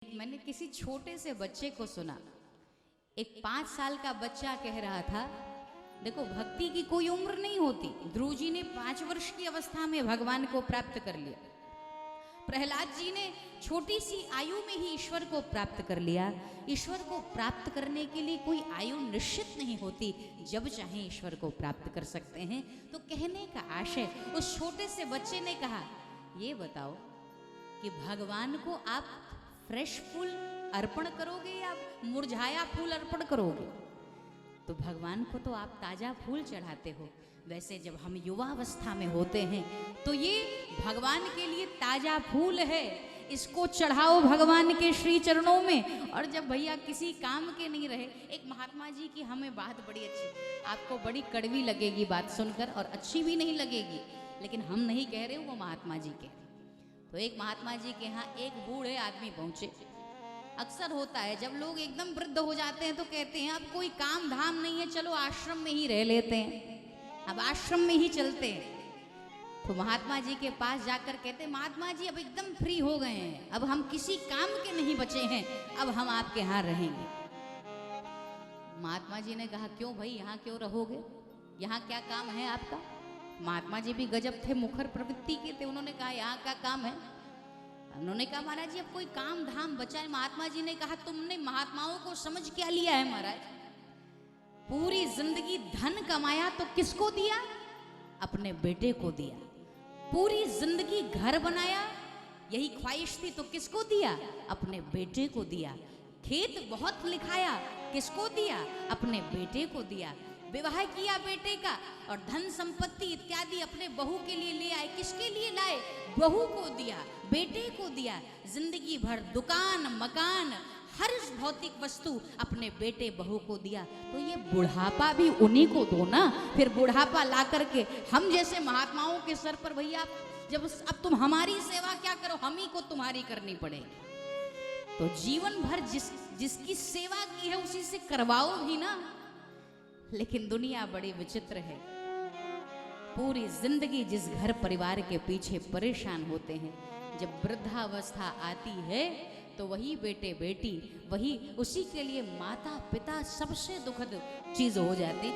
मैंने किसी छोटे से बच्चे को सुना। एक 5 साल का बच्चा कह रहा था, देखो भक्ति की कोई उम्र नहीं होती। ध्रुव जी ने 5 वर्ष की अवस्था में भगवान को प्राप्त कर लिया। प्रहलाद जी ने छोटी सी आयु में ही ईश्वर को प्राप्त कर लिया। ईश्वर को प्राप्त करने के लिए कोई आयु निश्चित नहीं होती, जब चाहे ईश्वर को प्राप्त कर सकते हैं। तो कहने का आशय, उस छोटे से बच्चे ने कहा, ये बताओ कि भगवान को आप फ्रेश फूल अर्पण करोगे या मुरझाया फूल अर्पण करोगे? तो भगवान को तो आप ताजा फूल चढ़ाते हो। वैसे जब हम युवा अवस्था में होते हैं तो ये भगवान के लिए ताजा फूल है, इसको चढ़ाओ भगवान के श्री चरणों में। और जब भैया किसी काम के नहीं रहे, एक महात्मा जी की हमें बात बड़ी अच्छी, आपको बड़ी कड़वी लगेगी बात सुनकर और अच्छी भी नहीं लगेगी, लेकिन हम नहीं कह रहे, वो महात्मा जी कह रहे। तो एक महात्मा जी के यहाँ एक बूढ़े आदमी पहुंचे। अक्सर होता है जब लोग एकदम वृद्ध हो जाते हैं तो कहते हैं अब कोई काम धाम नहीं है, चलो आश्रम में ही रह लेते हैं, अब आश्रम में ही चलते हैं। तो महात्मा जी के पास जाकर कहते, महात्मा जी अब एकदम फ्री हो गए हैं, अब हम किसी काम के नहीं बचे हैं, अब हम आपके यहाँ रहेंगे। महात्मा जी ने कहा, क्यों भाई यहाँ क्यों रहोगे, यहाँ क्या काम है आपका? महात्मा जी भी गजब थे, मुखर प्रवृत्ति के थे। उन्होंने कहा, यहाँ का काम है? उन्होंने कहा, महाराज जी अब कोई काम धाम बचा है? महात्मा जी ने कहा, तुमने महात्माओं को समझ क्या लिया है महाराज? पूरी जिंदगी धन कमाया तो किसको दिया? अपने बेटे को दिया। पूरी जिंदगी घर बनाया, यही ख्वाहिश थी तो किसको दिया? अपने बेटे को दिया। खेत बहुत लिखाया, किसको दिया? अपने बेटे को दिया। विवाह किया बेटे का और धन संपत्ति इत्यादि अपने बहू के लिए ले आए, किसके लिए लाए? बहू को दिया, बेटे को दिया। जिंदगी भर दुकान मकान हर भौतिक वस्तु अपने बेटे बहू को दिया। तो ये बुढ़ापा भी उन्हीं को दो ना। फिर बुढ़ापा ला करके हम जैसे महात्माओं के सर पर, भैया जब अब तुम हमारी सेवा क्या करो, हम ही को तुम्हारी करनी पड़ेगी। तो जीवन भर जिसकी सेवा की है उसी से करवाओ भी ना। लेकिन दुनिया बड़ी विचित्र है। पूरी जिंदगी जिस घर परिवार के पीछे परेशान होते हैं, जब वृद्धावस्था आती है तो वही बेटे बेटी, वही उसी के लिए माता पिता सबसे दुखद चीज हो जाती।